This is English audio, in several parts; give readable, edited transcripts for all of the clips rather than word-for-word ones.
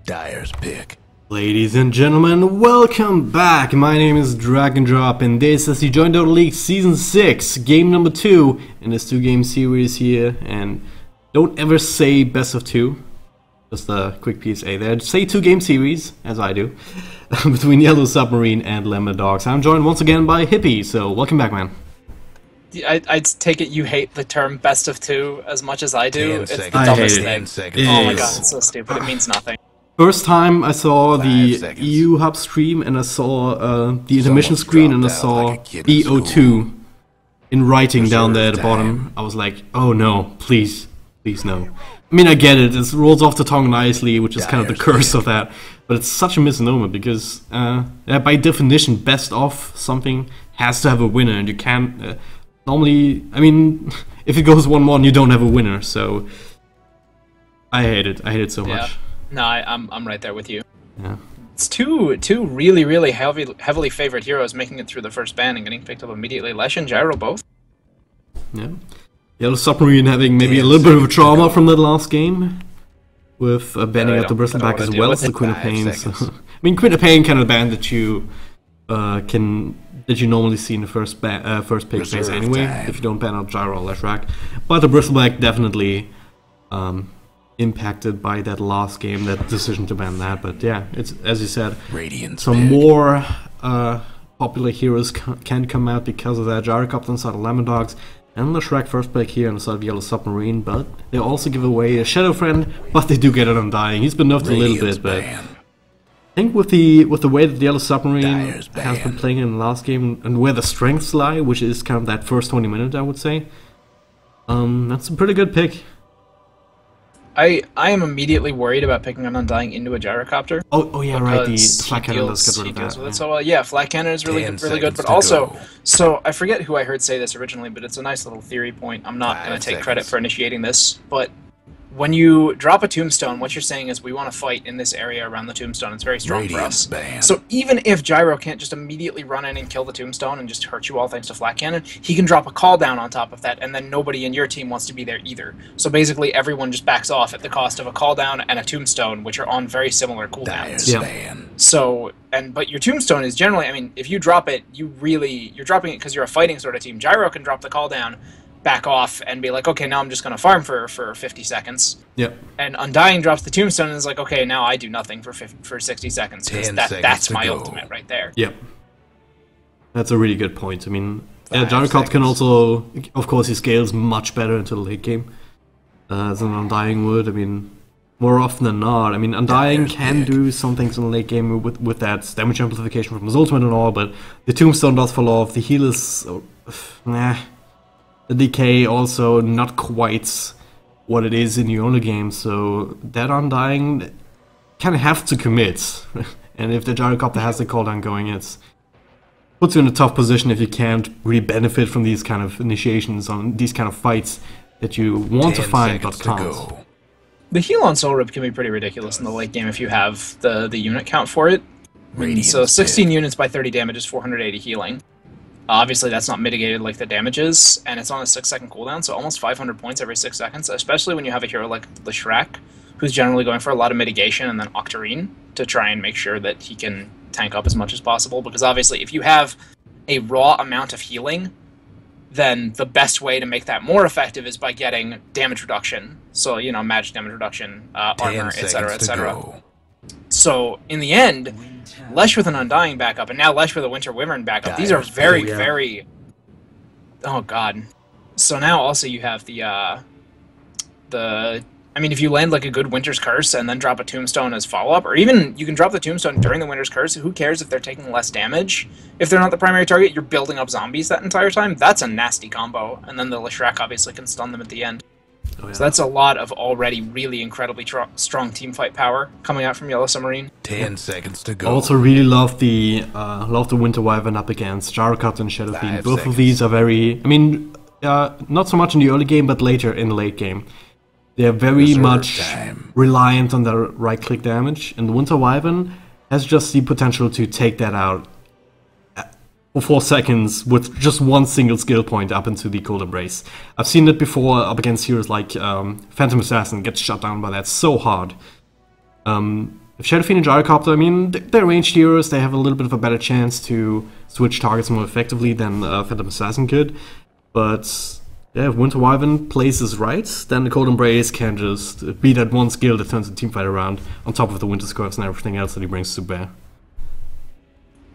Dyer's pick. Ladies and gentlemen, welcome back! My name is Drop, and this is the Join Total League Season 6, game number 2 in this 2-game series here. And don't ever say best of 2. Just a quick PSA there. Say 2-game series, as I do, between Yellow Submarine and Lemondogs. I'm joined once again by Hippie, so welcome back, man. I'd take it you hate the term best of 2 as much as I do. It's the I dumbest hate it. thing. Oh my god, it's so stupid. It means nothing. First time I saw the EU Hub stream and I saw the intermission screen and I saw BO2 in writing down there at the bottom. I was like, oh no, please no. I mean, I get it, it rolls off the tongue nicely, which is kind of the curse of that, but it's such a misnomer because by definition, best of something has to have a winner, and you can't, normally, I mean, if it goes 1-1, you don't have a winner, so I hate it so much. No, I'm right there with you. Yeah. It's two really heavily favored heroes making it through the first ban and getting picked up immediately. Lesh and Gyro both. Yeah. Yellow Submarine having maybe a little bit of a trauma from that last game, with banning out the Bristleback as well as the Queen of Pain. So, I mean, Queen of Pain kind of ban that you normally see in the first pick phase anyway, if you don't ban out Gyro or Leshrac. But the Bristleback definitely impacted by that last game, that decision to ban that. But yeah, it's, as you said, some more popular heroes can come out because of that. Gyrocopter inside of Lemondogs and Leshrac first pick here inside of Yellow Submarine, but they also give away a Shadow Friend, but they do get an Undying. He's been nerfed a little bit, but I think with the way that the Yellow Submarine has been playing in the last game and where the strengths lie, which is kind of that first 20 minutes, I would say, that's a pretty good pick. I am immediately worried about picking an Undying into a Gyrocopter. Oh yeah, right. The flat cannon does get rid of that. With it. So yeah, flat cannon is really good. But also, so I forget who I heard say this originally, but it's a nice little theory point. I'm not going to take credit for initiating this, but when you drop a tombstone, what you're saying is we want to fight in this area around the tombstone. It's very strong for us. So even if Gyro can't just immediately run in and kill the tombstone and just hurt you all thanks to flat cannon, he can drop a call down on top of that, and then nobody in your team wants to be there either. So basically everyone just backs off at the cost of a call down and a tombstone, which are on very similar cooldowns. So, but your tombstone is generally, I mean, if you drop it, you're dropping it because you're a fighting sort of team. Gyro can drop the call down, back off, and be like, okay, now I'm just going to farm for 50 seconds. Yep. And Undying drops the tombstone and is like, okay, now I do nothing for 60 seconds. That's my ultimate right there. Yep. That's a really good point. I mean, Gyrocopter can also, of course, he scales much better into the late game than Undying would. I mean, more often than not. I mean, Undying can do some things in the late game with that damage amplification from his ultimate and all, but the tombstone does fall off. The heal is, nah. The decay also not quite what it is in the early game, so that Undying kind of have to commit. And if the Gyrocopter has the cooldown going, it puts you in a tough position if you can't really benefit from these kind of initiations on these kind of fights that you want to find but can't. The heal on Soul Rip can be pretty ridiculous in the late game if you have the unit count for it. So 16 units by 30 damage is 480 healing. Obviously, that's not mitigated like the damage is, and it's on a 6-second cooldown, so almost 500 points every 6 seconds, especially when you have a hero like Leshrac, who's generally going for a lot of mitigation, and then Octarine to try and make sure that he can tank up as much as possible, because obviously if you have a raw amount of healing, then the best way to make that more effective is by getting damage reduction. So, you know, magic damage reduction, armor, etc., etc. So, in the end, Lesh with an Undying backup, and now Lesh with a Winter Wyvern backup. These are very... Oh, God. So now also you have I mean, if you land like a good Winter's Curse and then drop a Tombstone as follow-up, or even you can drop the Tombstone during the Winter's Curse, who cares if they're taking less damage? If they're not the primary target, you're building up zombies that entire time. That's a nasty combo, and then the Leshrac obviously can stun them at the end. Oh, yeah. So that's a lot of already really incredibly strong teamfight power coming out from Yellow Submarine. 10 seconds to go. I also really love the Winter Wyvern up against Gyrocopter and Shadow Fiend. Both of these are very, I mean, not so much in the early game, but later in the late game. They're very much reliant on their right-click damage, and the Winter Wyvern has just the potential to take that out for 4 seconds with just one single skill point up into the Cold Embrace. I've seen it before up against heroes like Phantom Assassin, gets shut down by that so hard. if Shadowfiend and Gyrocopter, I mean, they're ranged heroes, they have a little bit of a better chance to switch targets more effectively than Phantom Assassin could. But yeah, if Winter Wyvern plays this right, then the Cold Embrace can just be that one skill that turns the teamfight around, on top of the Winter Scarves and everything else that he brings to bear.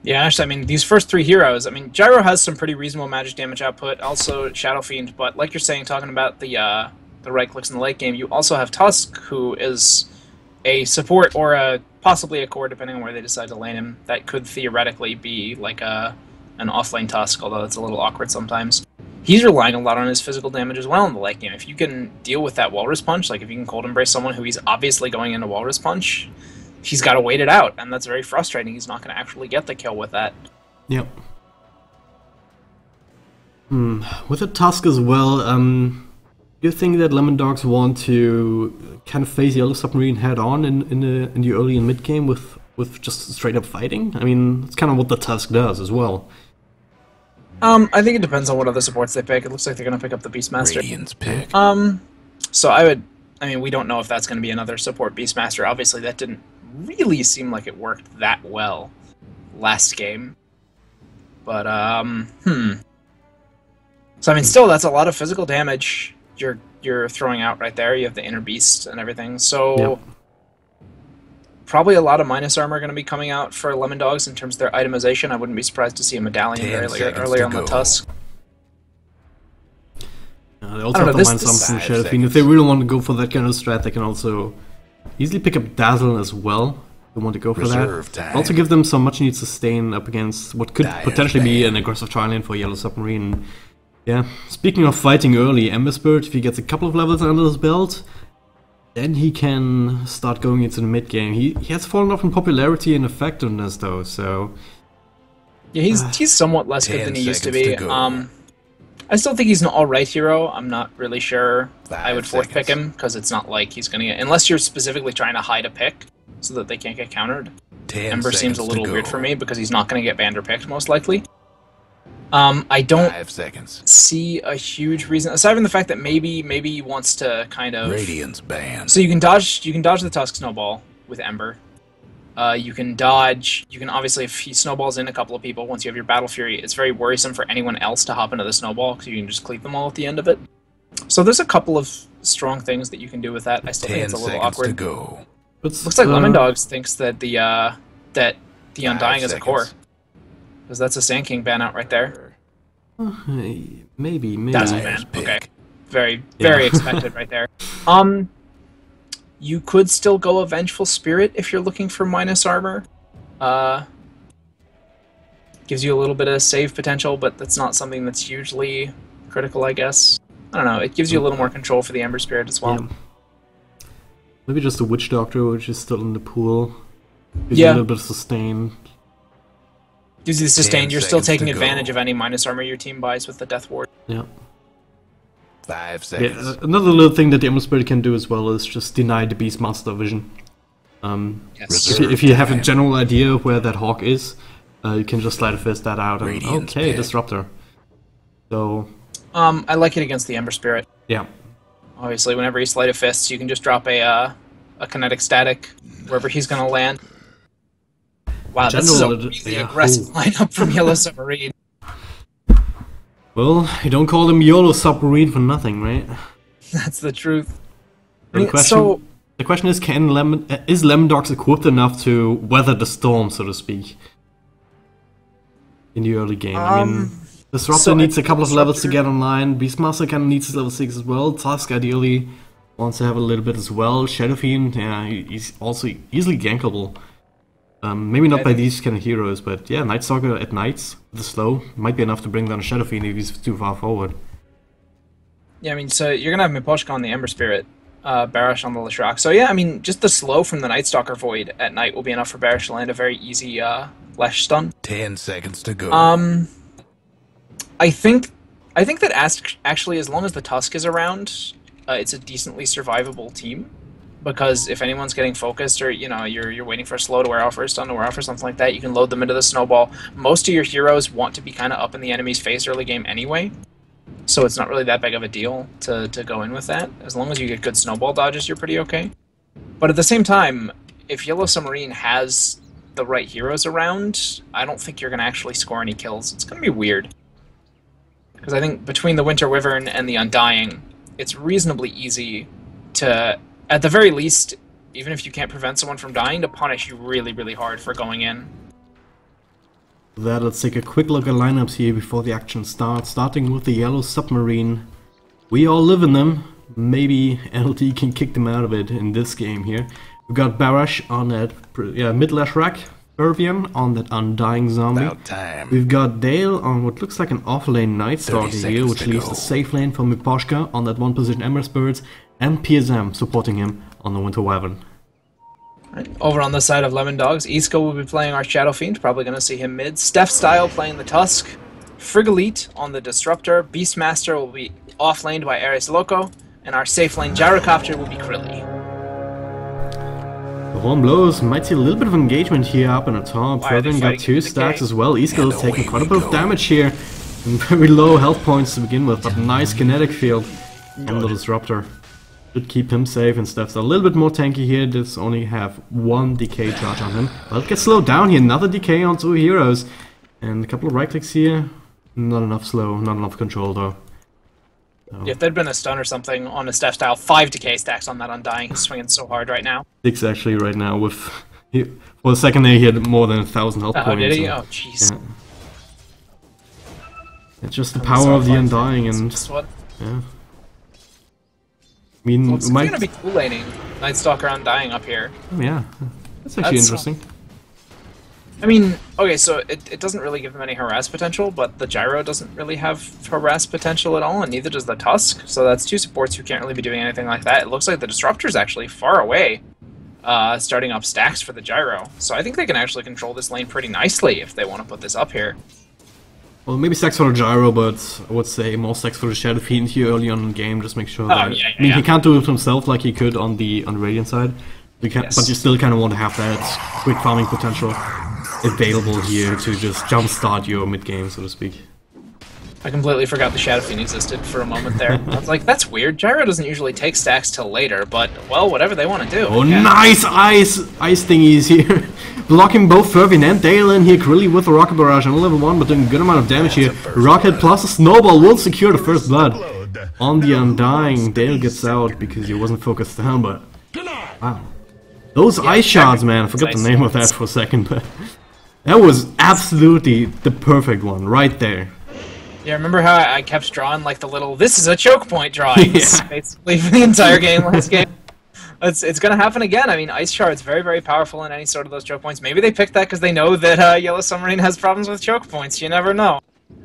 Yeah, actually, I mean, these first three heroes, I mean, Gyro has some pretty reasonable magic damage output, also Shadow Fiend, but like you're saying, talking about the right clicks in the late game, you also have Tusk, who is a support or possibly a core, depending on where they decide to lane him. That could theoretically be like an offlane Tusk, although it's a little awkward sometimes. He's relying a lot on his physical damage as well in the late game. If you can deal with that Walrus Punch, like if you can Cold Embrace someone who he's obviously going into Walrus Punch, he's got to wait it out, and that's very frustrating. He's not going to actually get the kill with that. Yep. With the Tusk as well, do you think that Lemondogs want to kind of face Yellow Submarine head on in the early and mid game with just straight up fighting? I mean, it's kind of what the Tusk does as well. I think it depends on what other supports they pick. It looks like they're going to pick up the Beastmaster. Radiant's pick. So I mean, we don't know if that's going to be another support Beastmaster. Obviously, that didn't really seem like it worked that well last game. But, So, I mean, still, that's a lot of physical damage you're throwing out right there. You have the Inner Beast and everything. So, Yep. Probably a lot of minus armor going to be coming out for Lemondogs in terms of their itemization. I wouldn't be surprised to see a medallion earlier on the Tusk. They also have to mind something from Shadow Fiend. If they really want to go for that kind of strat, they can also easily pick up Dazzle as well. If they want to go for that. Also give them some much needed sustain up against what could potentially be an aggressive tri-lane for Yellow Submarine. Yeah, speaking of fighting early, Ember Spirit, if he gets a couple of levels under his belt, then he can start going into the mid game. He has fallen off in popularity and effectiveness though, so yeah, he's somewhat less good than he used to be. I still think he's an alright hero. I'm not really sure I would fourth pick him, because it's not like he's gonna get, unless you're specifically trying to hide a pick so that they can't get countered. Ember seems a little weird for me because he's not gonna get banned or picked most likely. I don't see a huge reason, aside from the fact that maybe he wants to kind of Radiant's banned. So you can dodge the Tusk Snowball with Ember. You can obviously, if he snowballs in a couple of people, once you have your Battle Fury, it's very worrisome for anyone else to hop into the snowball because you can just cleave them all at the end of it. So there's a couple of strong things that you can do with that. I still think it's a little awkward. Looks like Lemondogs thinks that the Undying is a core. Because that's a Sand King ban out right there. Maybe. That's a ban. Okay. Very expected right there. You could still go a Vengeful Spirit if you're looking for minus armor. Gives you a little bit of save potential, but that's not something that's hugely critical, I guess. I don't know, it gives you a little more control for the Ember Spirit as well. Yeah. Maybe just the Witch Doctor, which is still in the pool. Gives you a little bit of sustain. Gives you the sustain, you're still taking advantage of any minus armor your team buys with the Death Ward. Yeah. 5 seconds. Yeah, another little thing that the Ember Spirit can do as well is just deny the Beastmaster vision. If you have a general idea of where that Hawk is, you can just Sleight of Fist that out and okay, Disruptor. So I like it against the Ember Spirit. Yeah. Obviously, whenever he Sleight of Fists, you can just drop a Kinetic Static wherever he's going to land. Wow, this is a really aggressive lineup from Yellow Submarine. Well, you don't call them Yellow Submarine for nothing, right? That's the truth. The question is, is Lemondogs equipped enough to weather the storm, so to speak, in the early game? I mean, Disruptor needs a couple of levels to get online. Beastmaster kind of needs his level 6 as well. Tusk ideally wants to have a little bit as well. Shadow Fiend, yeah, he's also easily gankable. Maybe not by these kind of heroes, but yeah, Night Stalker at nights, the slow, might be enough to bring down a Shadow Fiend if he's too far forward. Yeah, I mean, so you're going to have Miposhka on the Ember Spirit, Barash on the Leshrac. So yeah, I mean, just the slow from the Night Stalker Void at night will be enough for Barash to land a very easy Lesh stun. 10 seconds to go. I think that actually, as long as the Tusk is around, it's a decently survivable team. Because if anyone's getting focused, or you're waiting for a slow to wear off or a stun to wear off or something like that, you can load them into the snowball. Most of your heroes want to be kind of up in the enemy's face early game anyway, so it's not really that big of a deal to go in with that. As long as you get good snowball dodges, you're pretty okay. But at the same time, if Yellow Submarine has the right heroes around, I don't think you're going to actually score any kills. It's going to be weird. Because I think between the Winter Wyvern and the Undying, it's reasonably easy to, at the very least, even if you can't prevent someone from dying, to punish you really, really hard for going in. Let's take a quick look at lineups here before the action starts, starting with the Yellow Submarine. We all live in them. Maybe LT can kick them out of it in this game here. We've got Barash on that mid-lash rack, Irvian on that Undying Zombie. About time. We've got Dale on what looks like an off-lane Night Stalker 30 here, seconds which to leaves go. the safe lane for Miposhka on that one position Embers Birds, and PSM supporting him on the Winter Wyvern. Right. Over on the side of Lemondogs, Isco will be playing our Shadow Fiend, probably going to see him mid. Steph Style playing the Tusk. Frigalite on the Disruptor. Beastmaster will be off-laned by Ares Loco. And our safe lane Gyrocopter will be Krilly. The Warm Blows might see a little bit of engagement here up in the top. Why are they Further got fighting 2 in the stacks cave? as well. Isco is And taking away quite a we bit of go. damage here. And very low health points to begin with, but nice kinetic field on the Disruptor. Should keep him safe, and Steph's a little bit more tanky here. Does only have 1 decay charge on him. But it gets slowed down here. Another decay on 2 heroes. And a couple of right clicks here. Not enough slow, not enough control though. So, If there'd been a stun or something on a Steph Style, 5 decay stacks on that Undying. He's swinging so hard right now. 6 actually right now with... For a second there he had more than 1,000 health Oh, points. did he? so- Oh, jeez. yeah. It's just the power of the Undying, and What? yeah. I mean, Well, it's might, going to be cool laning Night Stalker Undying up here. oh, yeah, that's actually That's, interesting. I mean, okay, so it doesn't really give them any harass potential, but the Gyro doesn't really have harass potential at all, and neither does the Tusk. So that's 2 supports who can't really be doing anything like that. It looks like the Disruptor's actually far away, starting up stacks for the Gyro. So I think they can actually control this lane pretty nicely if they want to put this up here. Well, maybe stacks for the Gyro, but I would say more stacks for the Shadow Fiend here early on in the game. Just make sure that yeah, I mean, yeah. he can't do it himself like he could on the Radiant side. You can, Yes. but you still kind of want to have that quick farming potential available here to just jumpstart your mid game, so to speak. I completely forgot the Shadow Fiend existed for a moment there. I was like, that's weird. Gyro doesn't usually take stacks till later, but, well, whatever they want to do. Oh, Yeah. nice ice thingies here. Blocking both Fervin and Dale in here. Krilly with the Rocket Barrage on level 1, but doing a good amount of damage here. Rocket plus a Snowball will secure the first blood. On the Undying, Dale gets out because he wasn't focused down, but... Wow. Those ice shards, man. I forgot the name of that for a second, but... That was absolutely the perfect one, right there. Yeah, remember how I kept drawing like the little "this is a choke point" drawings, Yeah. basically for the entire game last game. It's gonna happen again. I mean, Ice Shard's very, very powerful in any sort of those choke points. Maybe they picked that because they know that Yellow Submarine has problems with choke points. You never know.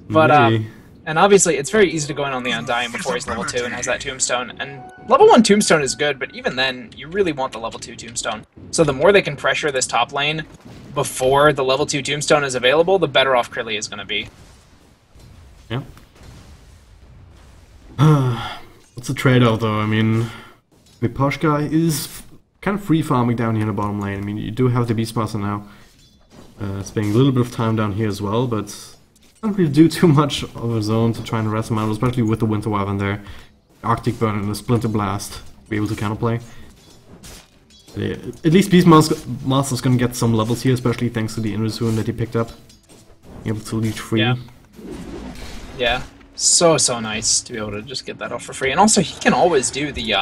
But Maybe. and obviously, it's very easy to go in on the Undying before he's level 2 and has that Tombstone. And level 1 Tombstone is good, but even then, you really want the level 2 Tombstone. So the more they can pressure this top lane before the level 2 Tombstone is available, the better off Krilly is gonna be. Yeah. What's the trade-off though? I mean, Miposhka is kind of free farming down here in the bottom lane. I mean, you do have the Beastmaster now. Spending a little bit of time down here as well, but can't really do too much of his own to try and rest him out, especially with the Winter Wyvern there. Arctic Burn and the Splinter Blast to be able to counterplay. Yeah, at least Beastmaster's gonna get some levels here, especially thanks to the Invis Rune that he picked up. Able to leech free. Yeah. Yeah, so nice to be able to just get that off for free. And also, he can always do the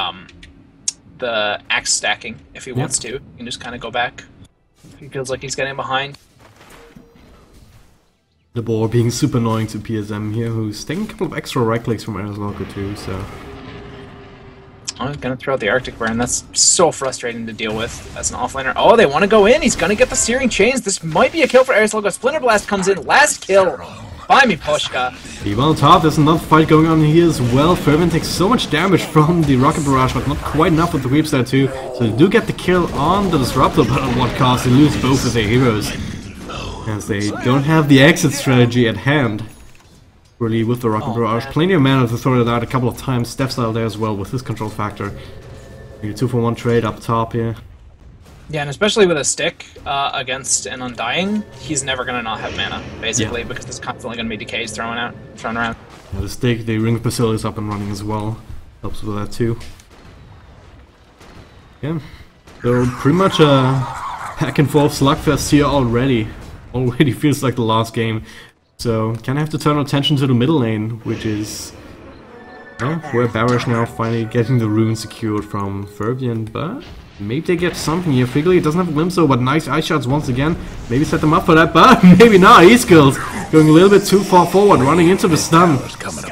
axe stacking if he wants to. He can just kind of go back if he feels like he's getting behind. The boar being super annoying to PSM here, who's taking a couple of extra right clicks from Ares Loco too, so... Oh, he's gonna throw out the Arctic Burn. That's so frustrating to deal with as an offlaner. Oh, they want to go in. He's gonna get the Searing Chains. This might be a kill for Ares Loco. Splinter Blast comes in. Last kill by Miposhka. Even on top, there's another fight going on here as well. Fervin takes so much damage from the Rocket Barrage, but not quite enough with the creeps there too. So they do get the kill on the Disruptor, but at what cost? They lose both of their heroes, as they don't have the exit strategy at hand. Really, with the Rocket Barrage. Man. Plenty of mana to throw it out a couple of times. Steph Style there as well with his control factor. Maybe 2-for-1 trade up top here. Yeah, and especially with a stick against an Undying, he's never gonna not have mana, basically, because there's constantly gonna be decays thrown around. Yeah, the stick, the Ring of Basilius up and running as well. Helps with that too. Yeah. So pretty much a back and forth slugfest here already. Already feels like the last game. So, kind of have to turn our attention to the middle lane, which is where Barish now finally getting the rune secured from Fervian, but maybe they get something here. Figley doesn't have a glimpse though, but nice ice shots once again. Maybe set them up for that, but maybe not. E-skills going a little bit too far forward, running into the stun,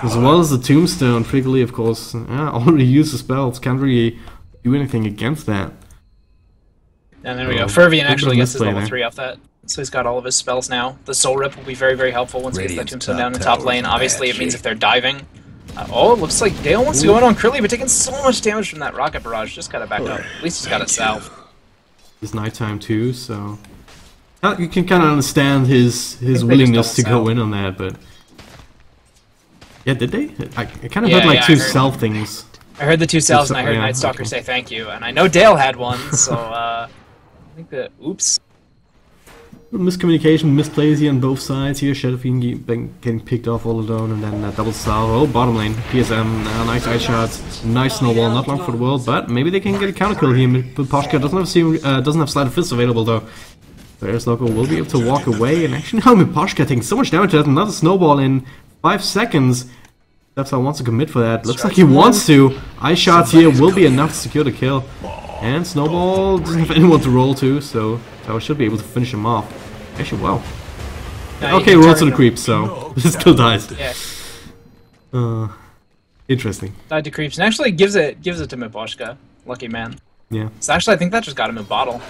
as well as the tombstone. Figley, of course, already used the spells, can't really do anything against that. And there we go. Fervian actually gets his level 3 off that. So he's got all of his spells now. The Soul Rip will be very, very helpful once he gets that tombstone down in top lane. Obviously, it means if they're diving. Oh, it looks like Dale wants to go in on Curly, but taking so much damage from that rocket barrage. Just gotta back up. At least he's got it south. It's nighttime too, so you can kind of understand his willingness to go in on that. But yeah, did they? I kind of heard like two self things. I heard the two selves, and I heard Night Stalker say thank you, and I know Dale had one, so I think that. Oops. Miscommunication, misplays here on both sides here. Shadowfiend getting picked off all alone, and then double salve. Oh, bottom lane. PSM, nice ice shots, nice snowball, not long for the world, but maybe they can get a counter kill here. But Poshka doesn't have Sleight of Fist available though. So Air's Loco will be able to walk away, and actually now Poshka taking so much damage that another snowball in 5 seconds. That's how he wants to commit for that. Looks like he wants to. Ice shots here will be enough to secure the kill. And Snowball doesn't have anyone to roll to, so I should be able to finish him off. Actually, well. Okay, roll to the creep, so this still dies. Yeah. Interesting. Died to creeps, and actually gives it to Miposhka. Lucky man. Yeah. So actually, I think that just got him a bottle.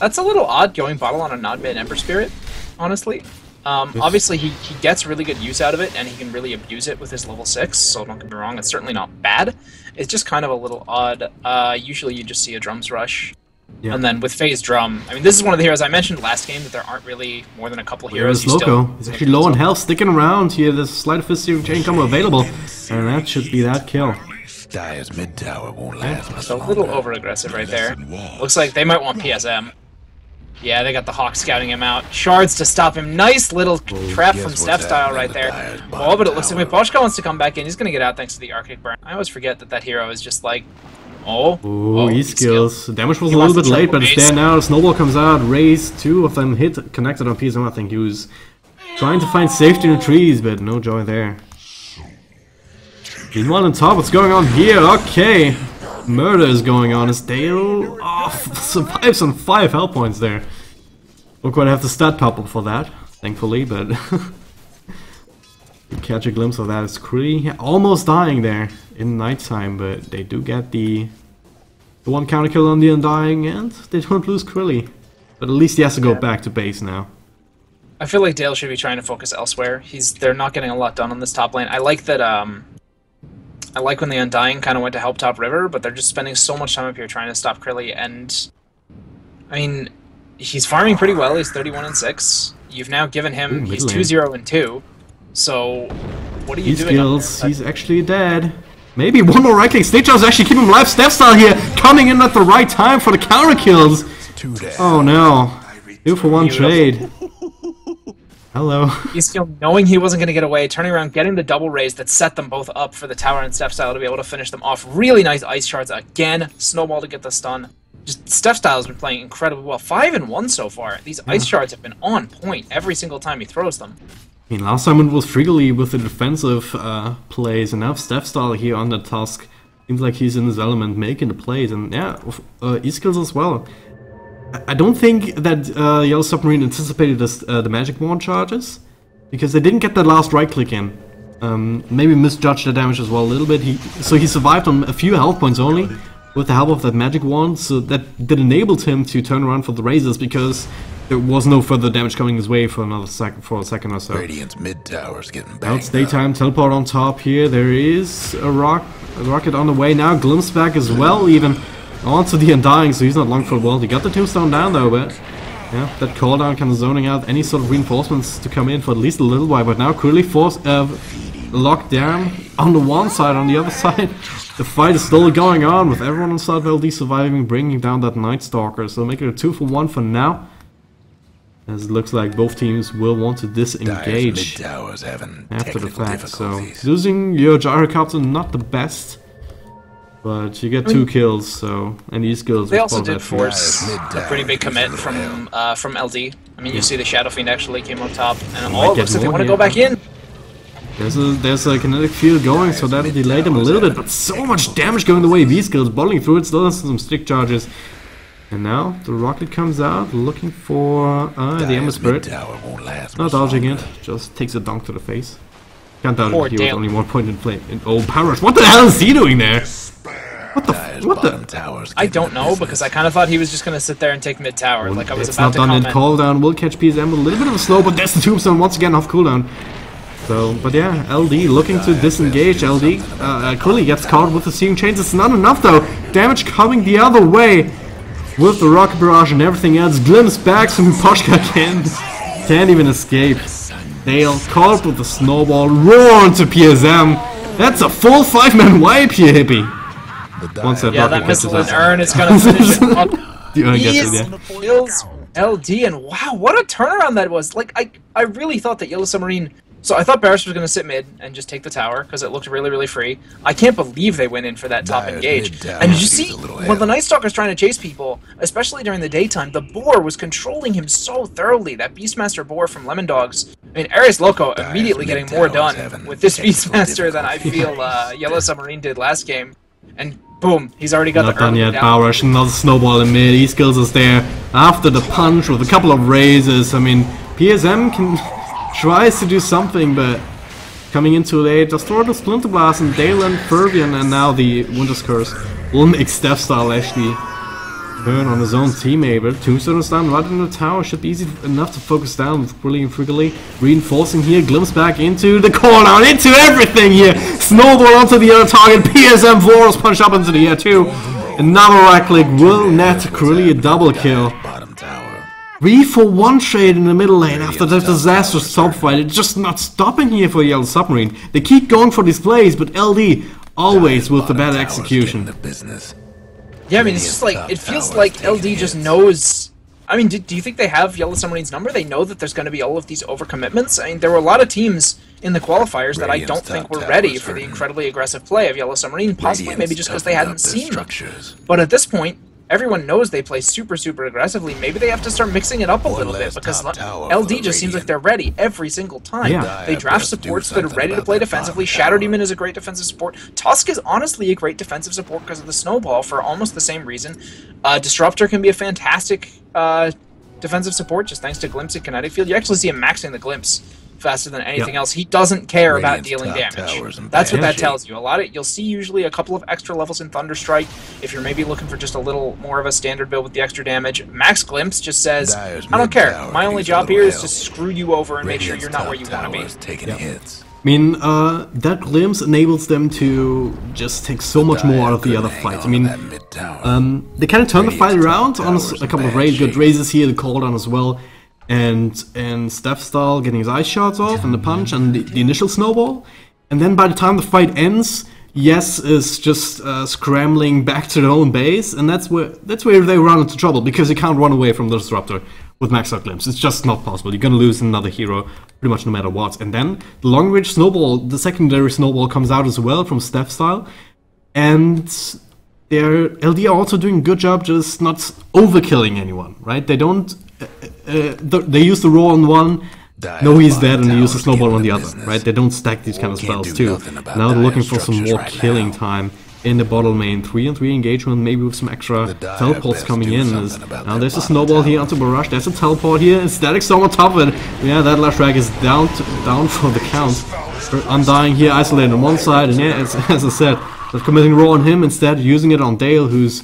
That's a little odd going bottle on a non-mid Ember Spirit, honestly. Obviously, he gets really good use out of it, and he can really abuse it with his level 6, so don't get me wrong, it's certainly not bad. It's just kind of a little odd. Usually you just see a Drums Rush, and then with Phase Drum, I mean, this is one of the heroes I mentioned last game, that there aren't really more than a couple heroes. Here's Loco. He's actually low on health, sticking around here. There's a Sleight of Fist Searing Chain combo available, and that should be that kill. Dire's mid tower won't last much longer. A little over-aggressive right there. Looks like they might want PSM. Yeah, they got the Hawk scouting him out. Shards to stop him. Nice little trap from Steph Style right there. Oh, but it looks like Miposhka wants to come back in. He's going to get out thanks to the Arctic Burn. I always forget that hero is just like... Oh, E-skills. Damage was a little bit late, but it's there now. Snowball comes out. Raze, 2 of them hit, connected on PSM. I think he was trying to find safety in the trees, but no joy there. Meanwhile on top, what's going on here? Okay. Murder is going on as Dale survives on 5 health points there. We'll quite have to stat topple for that, thankfully, but you catch a glimpse of that. It's pretty almost dying there in nighttime, but they do get the one counter kill on the Undying, and they don't lose Krilly. But at least he has to go back to base now. I feel like Dale should be trying to focus elsewhere. They're not getting a lot done on this top lane. I like that. I like when the Undying kind of went to help top river, but they're just spending so much time up here trying to stop Krilly, and I mean, he's farming pretty well. He's 31 and 6. You've now given him. He's 2-0 and 2. So what are you doing? He's actually dead. Maybe one more right click. Snake Jobs actually keep him alive. Steph Style here coming in at the right time for the counter kills. Oh no! 2 for 1 trade. Hello. He's still knowing he wasn't going to get away, turning around, getting the double raise that set them both up for the tower and Steph Style to be able to finish them off. Really nice ice shards again. Snowball to get the stun. Just Steph Style has been playing incredibly well. 5 and 1 so far. These ice shards have been on point every single time he throws them. I mean, last time it was Friggly with the defensive plays, and now Steph Style here on the task. Seems like he's in his element, making the plays, and yeah, E-skills as well. I don't think that Yellow Submarine anticipated the magic wand charges, because they didn't get that last right click in. Maybe misjudged the damage as well a little bit. So he survived on a few health points only with the help of that magic wand, so that enabled him to turn around for the razors, because there was no further damage coming his way for a second or so. Radiant's mid tower's getting back. Now it's daytime, teleport on top here. There is a rocket on the way now. Glimpse back as well, even onto the Undying, so he's not long for the world. He got the tombstone down though, but yeah, that cooldown kind of zoning out any sort of reinforcements to come in for at least a little while. But now Curly locked down on the one side, on the other side. The fight is still going on with everyone on side LD surviving, bringing down that Night Stalker. So make it a 2 for 1 for now. As it looks like both teams will want to disengage after the fact. So losing your gyrocopter, not the best. But you get 2 kills, so and these kills. They also did force a pretty big commit from LD. I mean, you see the Shadow Fiend actually came up top, and it looks like they want to go back in. There's a kinetic field going, so that'll delay them a little bit, but so much damage going the way of V-Skills, bottling through it, still has some stick charges. And now the rocket comes out, looking for the Ember Spirit. Not dodging it, just takes a dunk to the face. Can't dodge it here with only 1 point in play. Oh, Parash, what the hell is he doing there? What the? I don't know, because I kind of thought he was just going to sit there and take mid tower, like I was it's about to comment. It's not done in cooldown, will catch PSM with a little bit of a slow, but there's the tombstone once again off cooldown. So, but yeah, LD looking to disengage. LD Curly gets caught with the Searing Chains. It's not enough though. Damage coming the other way with the Rocket Barrage and everything else. Glimpse back, so Poshka can't even escape. Dale caught with the snowball, roar into PSM. That's a full 5-man wipe here, Hippie. Once that yeah, that missile and Urn is gonna finish him up. Kills LD, and wow, what a turnaround that was! Like, I really thought that Yellow Submarine. So I thought Barris was gonna sit mid and just take the tower because it looked really, really free. I can't believe they went in for that top engage. And did you see when the Night Stalker's trying to chase people, especially during the daytime, the boar was controlling him so thoroughly. That Beastmaster boar from Lemondogs. I mean, Ares Loco immediately getting more done with this Beastmaster than I feel Yellow Submarine did last game. And boom, he's already got not the done yet. Power Rush, another snowball in mid. E-Skills is there after the punch with a couple of raises. I mean, PSM tries to do something, but coming in too late. Just throw the Splinter Blast and Dale and Fervian, and now the Winter's Curse will make Steph Style actually turn on his own teammate. But Tombstone is down right in the tower. Should be easy enough to focus down with Brilliant Friggly. Reinforcing here, glimpse back into the corner, into everything here. Snowball onto the other target. PSM Force punch up into the air too. Another right click will net Krilly a double kill. 3-for-1 trade in the middle lane after the disastrous top fight. It's just not stopping here for Yellow Submarine. They keep going for these plays, but LD always with the bad execution. Yeah, I mean, it's just like, it feels like LD just knows. I mean, do you think they have Yellow Submarine's number? They know that there's going to be all of these overcommitments. I mean, there were a lot of teams in the qualifiers that I don't think were ready for the incredibly aggressive play of Yellow Submarine, possibly maybe just because they hadn't seen them. But at this point, everyone knows they play super, super aggressively. Maybe they have to start mixing it up a little bit, because LD just seems like they're ready every single time. Yeah. They draft supports that are ready to play defensively. Shadow Demon is a great defensive support. Tusk is honestly a great defensive support because of the Snowball for almost the same reason. Disruptor can be a fantastic defensive support just thanks to Glimpse and Kinetic Field. You actually see him maxing the Glimpse faster than anything else. He doesn't care about dealing damage. That's what that tells you. You'll see usually a couple of extra levels in Thunderstrike if you're maybe looking for just a little more of a standard build with the extra damage. Max Glimpse just says, I don't care. My only job here is to screw you over and make sure you're not where you want to be. I mean, that glimpse enables them to just take so much more out of the other fights. I mean, they kind of turn the fight around on a couple of really good raises here, the cooldown as well, and Steph Style getting his ice shots off, and the punch, and the initial snowball. And then by the time the fight ends, Yes is just scrambling back to their own base, and that's where they run into trouble, because you can't run away from the Disruptor with Max Out Glimpse. It's just not possible. You're gonna lose another hero pretty much no matter what. And then the long range snowball, the secondary snowball, comes out as well from Steph Style, and their LD are also doing a good job just not overkilling anyone, right? They don't they use the roar on one, no, he's dead, and they use the snowball on the other, right? They don't stack these kind of spells too. Now they're looking for some more killing time in the bottle main. 3-on-3 engagement, maybe with some extra teleports coming in. Now there's a snowball here onto Barrage, there's a teleport here, and Static Storm on top of it. Yeah, that last drag is down for the count. Undying here, isolated on one side, and yeah, as I said, they're committing roar on him instead, using it on Dale, who's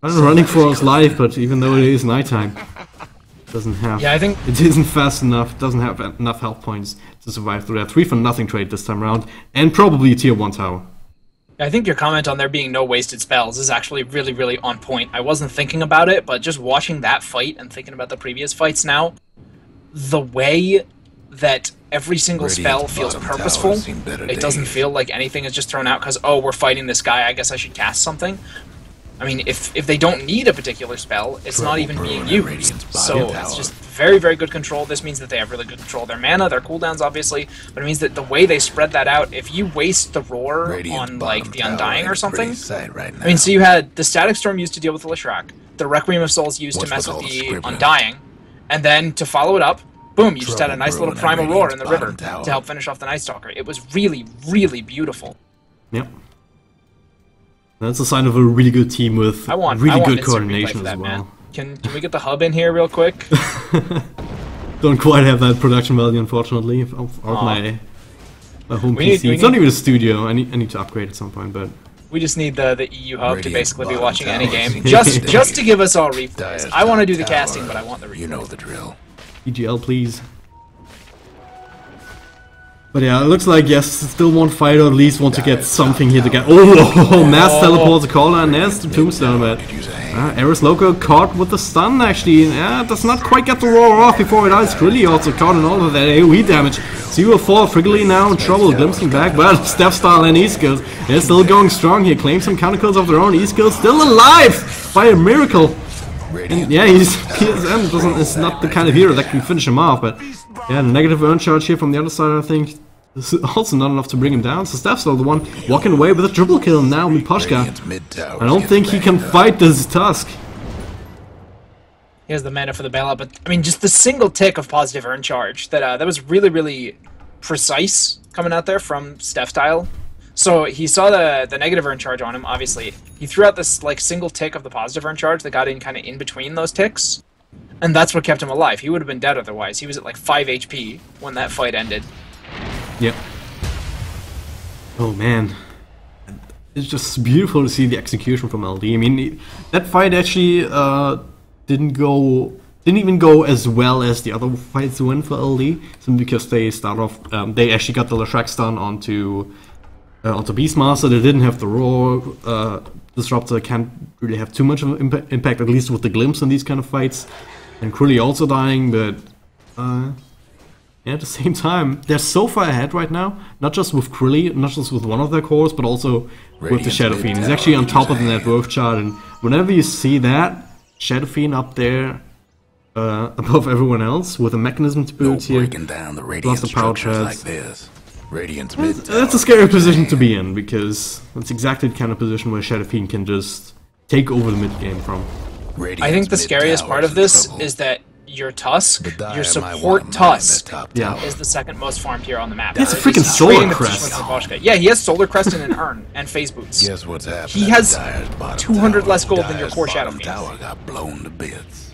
running for his life, but even though it is nighttime, doesn't have. Yeah, I think it isn't fast enough. Doesn't have enough health points to survive through that 3-for-nothing trade this time around, and probably a tier 1 tower. I think your comment on there being no wasted spells is actually really, really on point. I wasn't thinking about it, but just watching that fight and thinking about the previous fights now, the way that every single spell feels purposeful, it doesn't feel like anything is just thrown out because, oh, we're fighting this guy, I guess I should cast something. I mean, if they don't need a particular spell, it's not even being used. Radiant's So bottom it's tower. just very, very good control. This means that they have really good control of their mana, their cooldowns, obviously, but it means that the way they spread that out, if you waste the Roar Radiant's on, like, bottom the tower Undying ain't or a something... pretty sight right now. I mean, so you had the Static Storm used to deal with the Leshrac, the Requiem of Souls used What's to mess with with all the the scribbling? Undying, and then to follow it up, boom, you just had a Trouble nice little brewing Primal at Roar in the Radiant's river bottom tower. to help finish off the Night Stalker. It was really, really beautiful. Yep. That's a sign of a really good team with I want really good instant replay coordination for that, as well. man. Can we get the hub in here real quick? Don't quite have that production value, unfortunately, of my home We need- PC. we It's not need- even a studio. I need to upgrade at some point, but We just need the EU hub to Radiant's basically be bottom watching any tower game, seems just to give us all replays. Dire's I want to do the tower. casting, but I want the replays. You know the drill. jDL, please. But yeah, it looks like yes, still one fighter at least want to get something here to get. Oh, mass teleports a caller and there's the tombstone, but Could use a hand. Eris Loco caught with the stun actually. Yeah, does not quite get the roar off before it dies. Really also caught in all of that AoE damage. 0-4, Friggly now in trouble, glimpsing back, but Steph Style and E-Skills, they're still going strong here, claim some counter kills of their own. E-Skills still alive by a miracle. And yeah, PSM is not the kind of hero that can finish him off, but yeah, the negative earn charge here from the other side, I think, is also not enough to bring him down. So Steph's still the one walking away with a triple kill now, Miposhka. Radiant's mid tower. I don't think he can fight this Tusk. He has the mana for the bailout, but I mean, just the single tick of positive earn charge that was really, really precise coming out there from Steph Style. So he saw the negative earn charge on him. Obviously, he threw out this like single tick of the positive earn charge that got in kind of in between those ticks, and that's what kept him alive. He would have been dead otherwise. He was at like 5 HP when that fight ended. Yep. Oh man. It's just beautiful to see the execution from LD. I mean, that fight actually didn't even go as well as the other fights went for LD, simply because they start off. They actually got the Leshrac stun onto Beastmaster. They didn't have the Roar. Disruptor can't really have too much of an impact, at least with the glimpse in these kind of fights. And Krully also dying, but yeah, at the same time, they're so far ahead right now. Not just with Krully, not just with one of their cores, but also with the Radiant's Shadow mid Fiend. He's tower actually on needs top a of the net hand. worth chart, and whenever you see that Shadow Fiend up there above everyone else with a mechanism to No boot here, breaking down the radiant the power structures like treads. this. Radiant's mid tower. that's a scary position to be in, because that's exactly the kind of position where Shadow Fiend can just take over the mid game from. Radiant's I think the mid scariest tower's part of in this trouble. is that your Tusk, The Dire your might support wanna mine Tusk, that top Yeah. tower. is the second most farmed hero on the map. He has a He's freaking Solar trading the position Crest. with Miposhka. Yeah, he has Solar Crest and an Urn and Phase Boots. Guess what's happening? He has at Dire's bottom 200 tower. less gold than your Dire's core Shadow bottom Fiend. tower got blown to bits.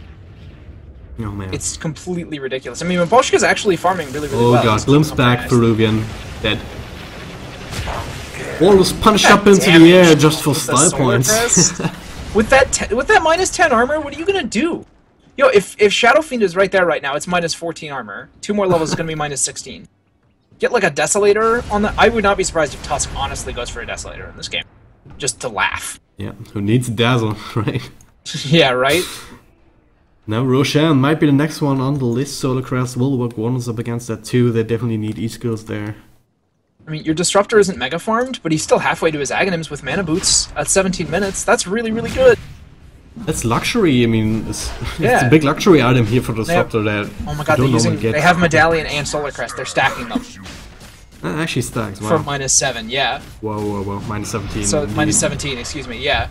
Oh man. It's completely ridiculous. I mean, Miposhka's actually farming really, really Oh well. god, He's glimpse keeping up back, very nicely. Peruvian, dead. Wall was punched That up into the damage air just for with the style Solar points. Crest. with that minus 10 armor, what are you gonna do? Yo, if Shadow Fiend is right there right now, it's minus 14 armor. 2 more levels is gonna be minus 16. Get like a Desolator on the. I would not be surprised if Tusk honestly goes for a Desolator in this game, just to laugh. Yeah, who needs Dazzle, right? Yeah, right. Now Roshan might be the next one on the list. Solar Crest will work wonders up against that too. They definitely need E-skills there. I mean, your Disruptor isn't mega farmed, but he's still halfway to his Aghanims with Mana Boots at 17 minutes. That's really, really good. That's luxury. I mean, it's a Yeah. big luxury item here for the Disruptor that Oh my you god, don't normally get. they have Medallion and Solar Crest. They're stacking them That actually stacks. for Wow. minus 7, yeah. Whoa. Minus 17. So indeed. minus 17, excuse me, yeah.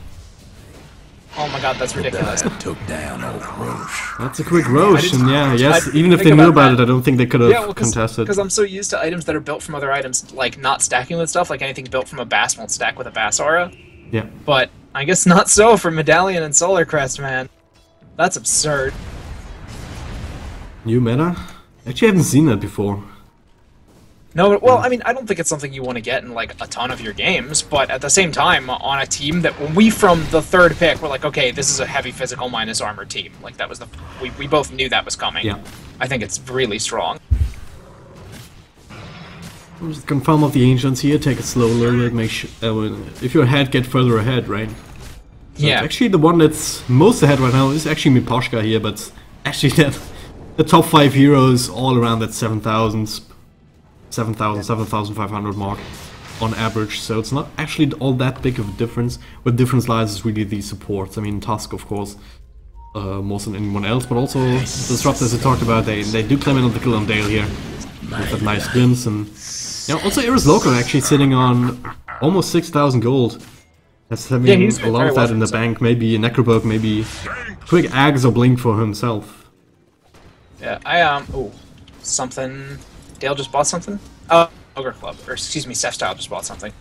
Oh my god, that's ridiculous. Dire took down old Roche. That's a quick Roche, and yeah, yes, didn't even if think they knew about about that. it, I don't think they could have Yeah, well, contested. because I'm so used to items that are built from other items, like not stacking with stuff, like anything built from a Bass won't stack with a Bass aura. Yeah. But I guess not so for Medallion and Solar Crest, man. That's absurd. New meta? Actually, I haven't seen that before. No, well, I mean, I don't think it's something you want to get in, like, a ton of your games, but at the same time, on a team that, when we from the third pick, we're like, okay, this is a heavy physical minus armor team. Like, that was the... We both knew that was coming. Yeah. I think it's really strong. Just confirm of the ancients here, take it slow a little bit, make sure... if you're ahead, get further ahead, right? So Yeah. actually, the one that's most ahead right now is actually Miposhka here, but actually the top 5 heroes all around that 7,500 mark. on average, so it's not actually all that big of a difference. Where the difference lies is really the supports. I mean, Tusk, of course, more than anyone else, but also Disrupt, as we talked about, they do claim another kill on Dale here with that nice glimpse, and also Iris Loco actually sitting on almost 6,000 gold. That's having a lot of that in the bank. Maybe a Necrobook, maybe quick Ags or Blink for himself. Yeah, oh, something. Dale just bought something? Oh, Ogre Club, or excuse me, Style just bought something.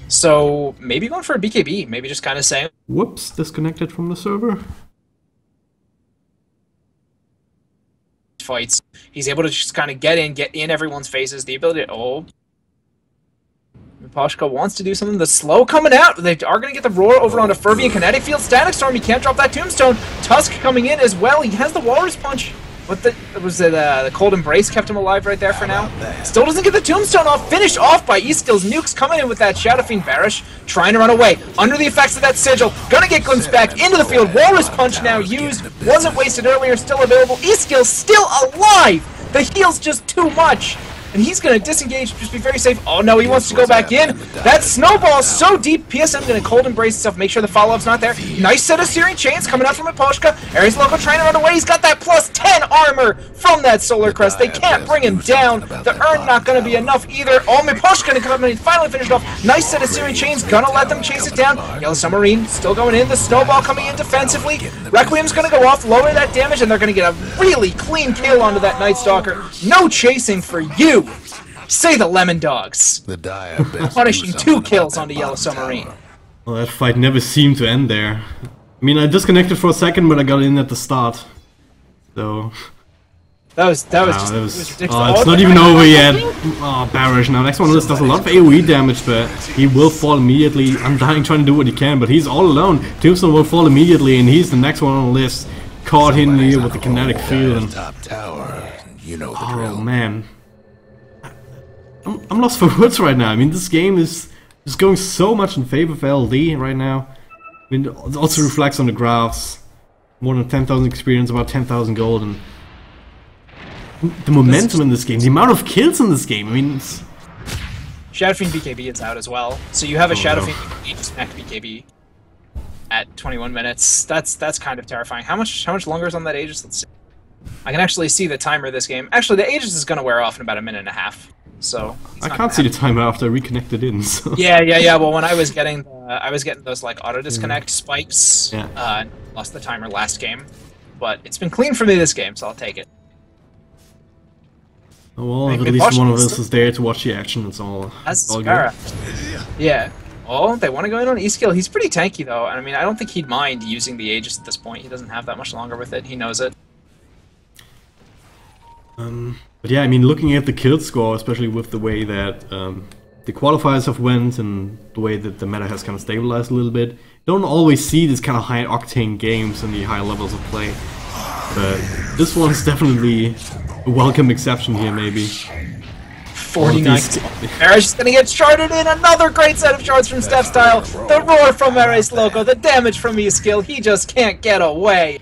So maybe going for a BKB, maybe just kind of saying. Whoops, disconnected from the server. Fights. He's able to just kind of get in everyone's faces. The ability to, Miposhka wants to do something. The slow coming out. They are going to get the roar over onto Furby and Kinetic Field. Static Storm, he can't drop that Tombstone. Tusk coming in as well. He has the Walrus Punch. What the Cold Embrace kept him alive right there for now. Still doesn't get the Tombstone off. Finished off by Eskill's Nukes coming in with that Shadow Fiend Barish. Trying to run away. Under the effects of that Sigil. Gonna get glimpsed back into the field. Walrus Punch now used. Wasn't wasted earlier. Still available. Eskill's still alive. The heal's just too much. And he's going to disengage, just be very safe. Oh no, he wants to go back in. That snowball's so deep. PSM going to Cold Embrace itself, make sure the follow-up's not there. Nice set of Searing Chains coming out from Miposhka. Ares Loco trying to run away. He's got that plus 10 armor from that Solar Crest. They can't bring him down. The Urn not going to be enough either. Oh, Miposhka going to come up and finally finish it off. Nice set of Searing Chains. Gonna let them chase it down. Yellow Submarine still going in. The Snowball coming in defensively. Requiem's going to go off, lower that damage, and they're going to get a really clean kill onto that Night Stalker. No chasing for you. Say the Lemondogs. Punishing 2 kills onto Yellow Submarine. Well, that fight never seemed to end there. I mean, I disconnected for a second, but I got in at the start. So... That was ridiculous. Oh, it's not even over yet. Oh, Barish. Now, next one on the list does a lot of AoE damage, but he will fall immediately. Undying trying to do what he can, but he's all alone. Tombstone will fall immediately, and he's the next one on the list. Caught in here with the kinetic field. And... Oh, man. I'm lost for words right now. I mean, this game is going so much in favor of LD right now. I mean, it also reflects on the graphs. More than 10,000 experience, about 10,000 gold, and the momentum in this game, the amount of kills in this game. I mean, it's... Shadow Fiend BKB is out as well, so you have a Shadow Fiend Aegis BKB at 21 minutes. That's kind of terrifying. How much longer is on that Aegis? Let's see. I can actually see the timer of this game. Actually, the Aegis is going to wear off in about a minute and a half. So I can't see the timer after I reconnected in. So. Yeah. Well, when I was getting those like auto disconnect spikes, lost the timer last game, but it's been clean for me this game, so I'll take it. Oh, well, at least one of us is there to watch the action. It's all good. Yeah. Oh, they want to go in on E-Skill. He's pretty tanky though, and I mean, I don't think he'd mind using the Aegis at this point. He doesn't have that much longer with it. He knows it. But yeah, I mean, looking at the kill score, especially with the way that the qualifiers have went and the way that the meta has kind of stabilized a little bit, you don't always see these kind of high-octane games and the high levels of play. But this one's definitely a welcome exception here, maybe. 49. Ares is going to get sharded in. Another great set of shards from Style. The roar from Ares Loco. The damage from E-Skill. He just can't get away.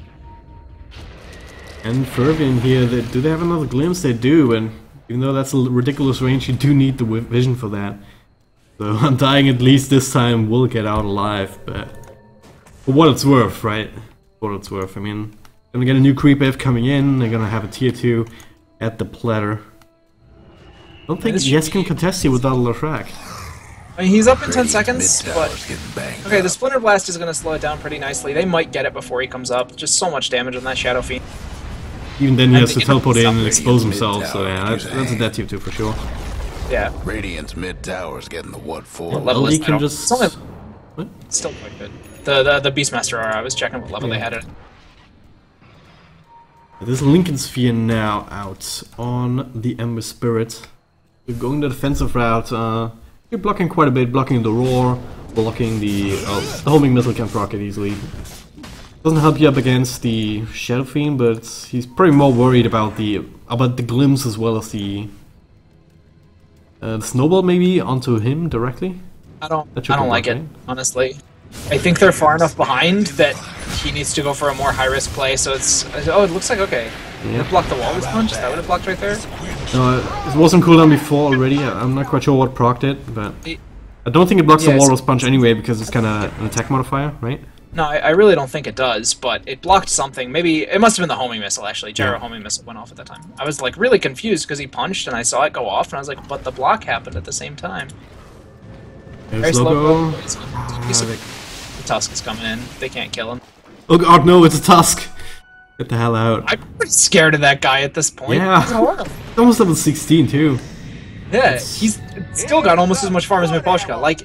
And Fervian here, do they have another glimpse? They do, and even though that's a ridiculous range, you do need the vision for that. So Undying at least this time will get out alive, but for what it's worth, right? For what it's worth. I mean, gonna get a new creep wave coming in, they're gonna have a tier 2 at the platter. I don't think Yes can contest here without a Lashrak. I mean, he's up in 10 seconds, but... Okay, the Splinter Blast is gonna slow it down pretty nicely. They might get it before he comes up. Just so much damage on that Shadow Fiend. Even then he has to teleport in and expose himself, so yeah, that's a dead tier 2 for sure. Yeah. Radiant's mid tower's getting the what for? What level is can just... What? Still quite good. The Beastmaster aura, I was checking what level they had it. This Lincoln Sphere now out on the Ember Spirit. You're going the defensive route, you're blocking quite a bit, blocking the roar, blocking the homing missile can proc it easily. Doesn't help you up against the Shadow Fiend, but he's probably more worried about the glimpse as well as the snowball maybe onto him directly. I don't like it, honestly. I think they're far enough behind that he needs to go for a more high risk play. So it's it looks like okay. Did it block the Walrus Punch? Is that what it blocked right there? No, it was on cooldown before already. I'm not quite sure what procced it, but I don't think it blocks the Walrus Punch anyway because it's kind of an attack modifier, right? No, I really don't think it does, but it blocked something. Maybe it must have been the homing missile, actually. Gyro homing missile went off at that time. I was like really confused because he punched and I saw it go off, and I was like, but the block happened at the same time. Very slow. The Tusk is coming in. They can't kill him. Oh god, no, it's a Tusk. Get the hell out. I'm pretty scared of that guy at this point. Yeah. He's horrible. Almost level 16 too. Yeah, he's still got almost as much farm as Miposhka. Like,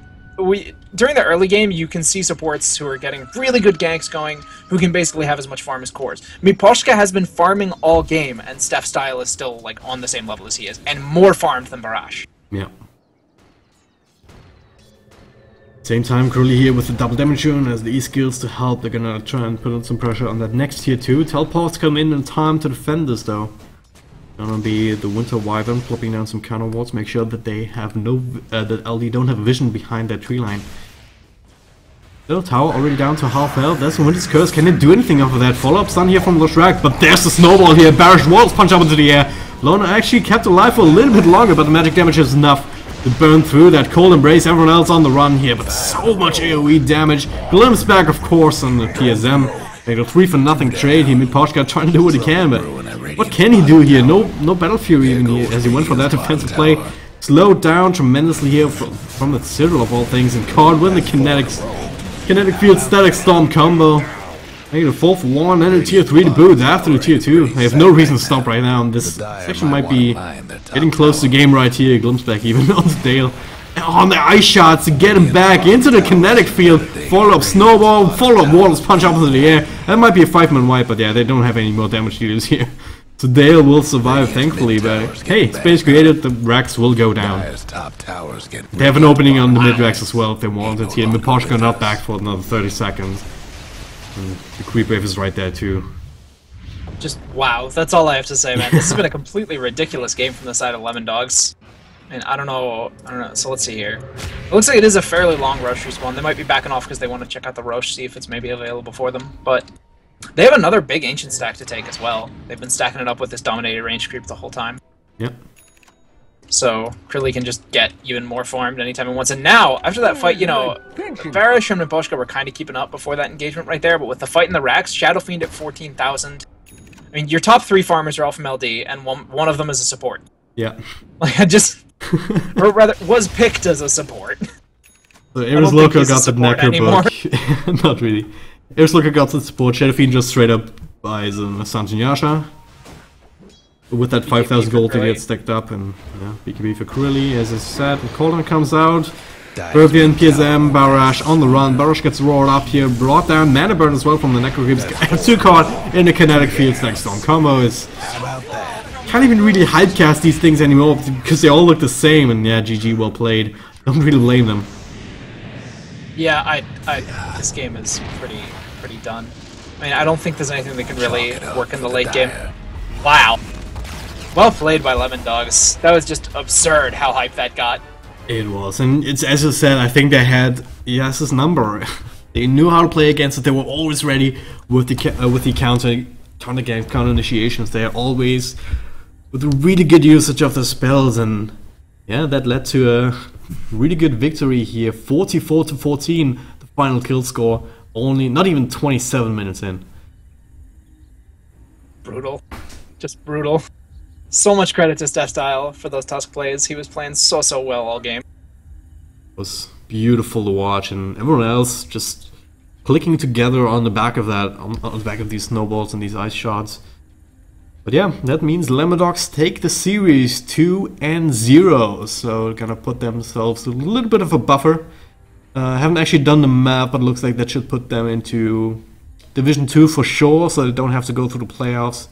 during the early game, you can see supports who are getting really good ganks going, who can basically have as much farm as cores. Miposhka has been farming all game, and Steph's style is still like on the same level as he is, and more farmed than Barash. Yeah. Same time, Crowley here with the double damage rune as the E-skills to help. They're gonna try and put on some pressure on that next tier 2. Teleports come in time to defend this though. Gonna be the Winter Wyvern plopping down some counter wards, make sure that they have no that LD don't have vision behind that tree line. Little tower already down to half health. There's Winter's Curse. Can it do anything off of that? Follow-up stun here from Lashrak, but there's the snowball here. Barish Walls punch up into the air. Lona actually kept alive for a little bit longer, but the magic damage is enough to burn through that cold embrace. Everyone else on the run here, but so much AoE damage. Glimpse back, of course, on the PSM. Make a 3-for-nothing trade here. Miposhka trying to do what he can, but what can he do here? No Battle Fury even here, as he went for that defensive play. Slowed down tremendously here from the Citadel of all things, and caught with the Kinetic Field Static Storm combo. Make it a 4-for-1 and a tier 3 to boot after the tier 2. I have no reason to stop right now, and this section might be getting close to game right here. Glimpse back even on the Dale. On the ice shots to get him back into the kinetic field. Follow-up snowball, follow-up Water's punch up into the air. That might be a 5-man wipe, but yeah, they don't have any more damage dealers here. So Dale will survive, thankfully, but hey, space created, the racks will go down. They have an opening on the mid-racks as well if they wanted here. Miposhka not back for another 30 seconds. And the creep wave is right there too. Just wow, that's all I have to say, man. This has been a completely ridiculous game from the side of Lemondogs. And I don't know, so let's see here. It looks like it is a fairly long Roche respawn. They might be backing off because they want to check out the Roche, see if it's maybe available for them. But they have another big Ancient stack to take as well. They've been stacking it up with this Dominated range creep the whole time. Yep. So Krilly can just get even more farmed anytime he wants. And now, after that fight, you know, Varish and Miposhka were kind of keeping up before that engagement right there. But with the fight in the racks, Shadow Fiend at 14,000. I mean, your top 3 farmers are all from LD, and one of them is a support. Yeah. Like, I just... or rather, was picked as a support. So Ares Loco got the Necro book. Not really. Ares Loco got the support. Shadow Fiend just straight up buys Sanjin Yasha. With that 5,000 gold to get stacked up, and yeah, BKB for Krilly, as I said. Colin comes out. Burvian, PSM, Barash on the run. Barash gets roared up here, brought down. Mana Burn as well from the Necro Creeps. 2 caught in the Kinetic Field Stack Storm combo is... Can't even really hypecast these things anymore because they all look the same, and yeah, GG, well played. Don't really blame them. Yeah, this game is pretty done. I mean, I don't think there's anything that can really work in the late game. Wow. Well played by Lemondogs. That was just absurd how hyped that got. It was, and it's as I said, I think they had Yas's number. They knew how to play against it. They were always ready with the counter games, counter initiations. They are always with a really good usage of the spells, and yeah, that led to a really good victory here. 44-14, the final kill score. Only not even 27 minutes in. Brutal, just brutal. So much credit to Steph Style for those Tusk plays. He was playing so well all game. It was beautiful to watch, and everyone else just clicking together on the back of that, on the back of these snowballs and these ice shots. But yeah, that means Lemondogs take the series 2-0, so gonna put themselves a little bit of a buffer. Haven't actually done the map, but looks like that should put them into Division 2 for sure, so they don't have to go through the playoffs.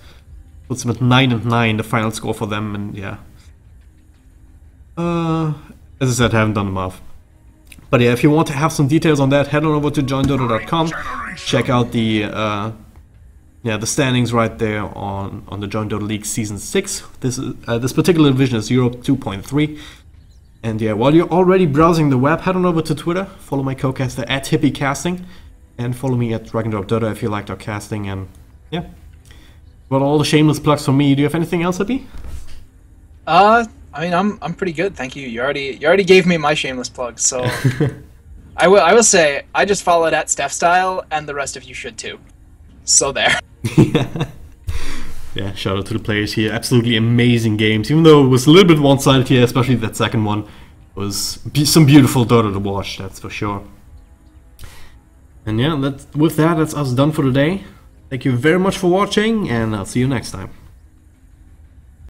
Puts them at 9-9, the final score for them, and yeah. As I said, I haven't done the math. But yeah, if you want to have some details on that, head on over to joindota.com. Check out the standings right there on the Join Dota League Season 6. This particular division is Europe 2.3. And yeah, while you're already browsing the web, head on over to Twitter. Follow my co-caster at HippieCasting. And follow me at DragonDrop Dota if you liked our casting. And yeah. Well, all the shameless plugs from me. Do you have anything else, Happy? I mean, I'm pretty good, thank you. You already gave me my shameless plug, so I will say I just followed at Steph Style, and the rest of you should too. So there. Yeah, shout out to the players here. Absolutely amazing games, even though it was a little bit one-sided here, especially that second one. It was some beautiful Dota to watch, that's for sure. And yeah, with that, that's us done for today. Thank you very much for watching, and I'll see you next time.